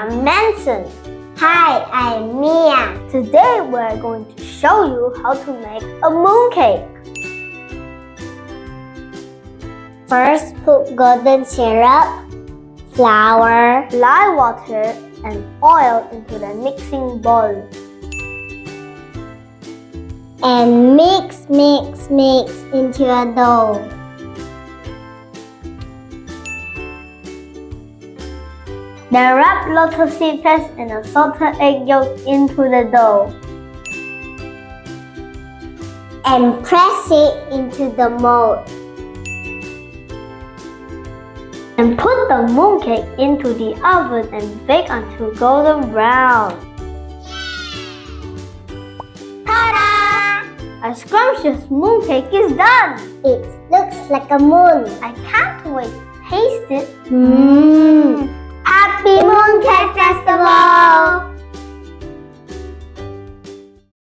I'm Manson. Hi, I'm Mia. Today we're going to show you how to make a mooncake. First, put golden syrup, flour, Lye water and oil into the mixing bowl. and mix into a dough. Then wrap lotus seed paste and a salted egg yolk into the dough. And press it into the mold. And put the mooncake into the oven and bake until golden brown. Ta-da! A scrumptious mooncake is done! It looks like a moon. I can't wait to taste it. Mmm.